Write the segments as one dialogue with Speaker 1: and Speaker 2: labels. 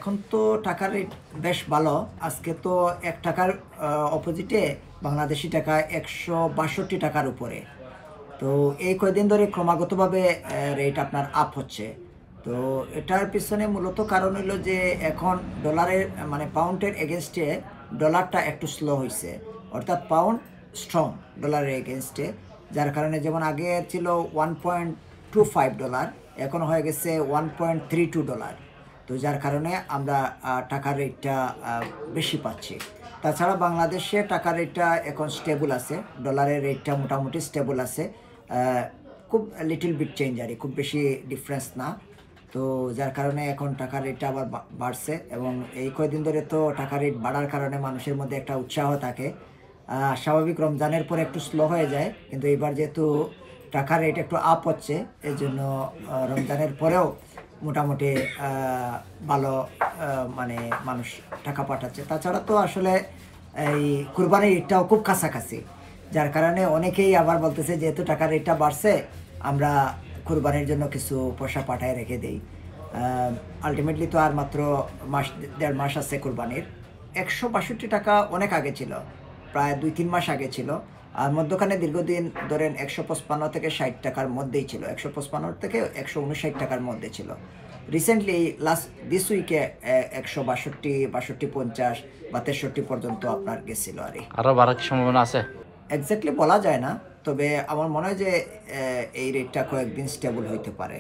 Speaker 1: এখন তো টাকার রেট বেশ ভালো। আজকে তো ১ টাকার অপোজিটে বাংলাদেশি টাকা ১৬২ টাকার উপরে। তো এই কয়দিন ধরে ক্রমাগতভাবে রেট আপনার আপ হচ্ছে। তো এটার পিছনে মূলত কারণ হইলো যে এখন ডলারের মানে পাউন্ডের এগেনস্টে ডলারটা একটু স্লো হইছে। অর্থাৎ পাউন্ড স্ট্রং ডলারের এগেনস্টে। যার কারণে যেমন আগে ছিল $1.25, এখন হয়ে গেছে $1.32। তো যার কারণে আমরা টাকার রেটটা বেশি পাচ্ছি। তাছাড়া বাংলাদেশে টাকার রেটটা এখন স্টেবল আছে, ডলারের রেটটা মোটামুটি স্টেবল আছে। খুব লিটল বিট চেঞ্জ আর খুব বেশি ডিফারেন্স না। তো যার কারণে এখন টাকার রেটটা আবার বাড়ছে, এবং এই কয়েকদিন ধরে তো টাকার রেট বাড়ার কারণে মানুষের মধ্যে একটা উৎসাহ থাকে। স্বাভাবিক রমজানের পরে একটু স্লো হয়ে যায়, কিন্তু এবার যেহেতু টাকার রেট একটু আপ হচ্ছে, এই জন্য রমজানের পরেও মোটামুটি ভালো মানে মানুষ টাকা পাঠাচ্ছে। তাছাড়া তো আসলে এই কুরবানির ঈদটাও খুব কাছাকাছি, যার কারণে অনেকেই আবার বলতেছে যেহেতু টাকার রেটটা বাড়ছে, আমরা কুরবানির জন্য কিছু পয়সা পাঠায় রেখে দিই। আলটিমেটলি তো আর মাত্র দেড় মাস আছে কুরবানির। ১৬২ টাকা অনেক আগে ছিল, প্রায় ২-৩ মাস আগে ছিল। আর মধ্যখানে দীর্ঘদিন ধরেন ১৫৫ থেকে ৬০ টাকার মধ্যেই ছিল, ১৫৫ থেকে ১৫৯ টাকার মধ্যে ছিল। রিসেন্টলি দিস উইকে ১৬২, ৬২, ৫০ বা ৬৩ পর্যন্ত আপনার গেছিল আর
Speaker 2: আরো বাড়ার কি সম্ভাবনা আছে?
Speaker 1: এক্স্যাক্টলি বলা যায় না, তবে আমার মনে হয় যে এই রেটটা কয়েকদিন স্টেবল হইতে পারে।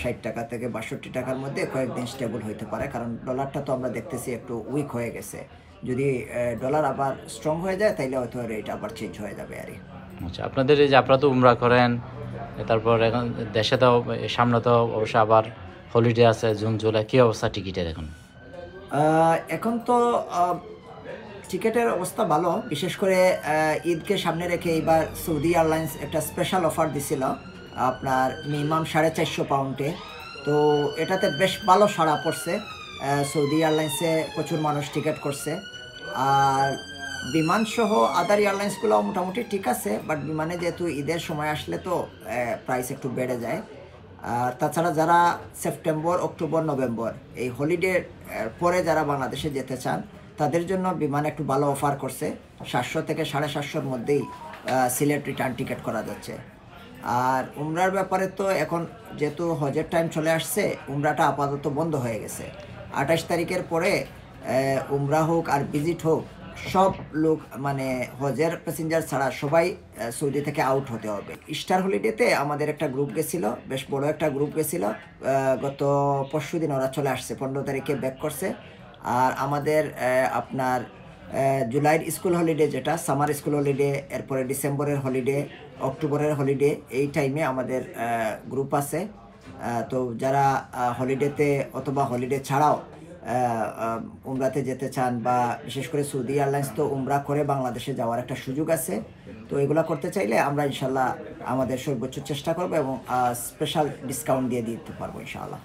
Speaker 1: ৬০ টাকা থেকে ৬২ টাকার মধ্যে কয়েকদিন স্টেবল হইতে পারে, কারণ ডলারটা তো আমরা দেখতেছি একটু উইক হয়ে গেছে। যদি ডলার আবার স্ট্রং হয়ে যায় তাইলে হয়তো রেট আবার চেঞ্জ হয়ে যাবে আর
Speaker 2: আচ্ছা, আপনাদের এই যে আপনারা তো উমরা করেন, তারপর এখন দেশে তো সামনে তো অবশ্য আবার হলিডে আছে, জুন জুলাই, কি অবস্থা টিকিটের এখন?
Speaker 1: এখন তো টিকেটের অবস্থা ভালো, বিশেষ করে ঈদকে সামনে রেখে এবার সৌদি এয়ারলাইন্স একটা স্পেশাল অফার দিছিল আপনার মিনিমাম 450 পাউন্ডে। তো এটাতে বেশ ভালো সাড়া পড়ছে, সৌদি এয়ারলাইন্সে প্রচুর মানুষ টিকিট করছে। আর বিমান সহ আদার এয়ারলাইন্সগুলো মোটামুটি ঠিক আছে, বাট বিমানে যেহেতু ঈদের সময় আসলে তো প্রাইস একটু বেড়ে যায়। আর তাছাড়া যারা সেপ্টেম্বর, অক্টোবর, নভেম্বর এই হলিডের পরে যারা বাংলাদেশে যেতে চান, তাদের জন্য বিমান একটু ভালো অফার করছে। 700 থেকে 750-র মধ্যেই সিলেট রিটার্ন টিকিট করা যাচ্ছে। আর উমরার ব্যাপারে তো এখন যেহেতু হজের টাইম চলে আসছে, উমরাটা আপাতত বন্ধ হয়ে গেছে। 28 তারিখের পরে উমরা হোক আর ভিজিট হোক, সব লোক মানে হজের প্যাসেঞ্জার ছাড়া সবাই সৌদি থেকে আউট হতে হবে। ইস্টার হলিডেতে আমাদের একটা গ্রুপ গেছিলো, বেশ বড় একটা গ্রুপ গেছিলো। গত পরশু দিন ওরা চলে আসছে, 15 তারিখে ব্যাক করছে। আর আমাদের আপনার জুলাইয়ের স্কুল হলিডে, যেটা সামার স্কুল হলিডে, এরপরে ডিসেম্বরের হলিডে, অক্টোবরের হলিডে, এই টাইমে আমাদের গ্রুপ আছে। তো যারা হলিডেতে অথবা হলিডে ছাড়াও উমরাতে যেতে চান, বা বিশেষ করে সৌদি এয়ারলাইন্স তো উমরা করে বাংলাদেশে যাওয়ার একটা সুযোগ আছে। তো এগুলো করতে চাইলে আমরা ইনশাল্লাহ আমাদের সর্বোচ্চ চেষ্টা করবো এবং স্পেশাল ডিসকাউন্ট দিয়ে দিতে পারবো ইনশাআল্লাহ।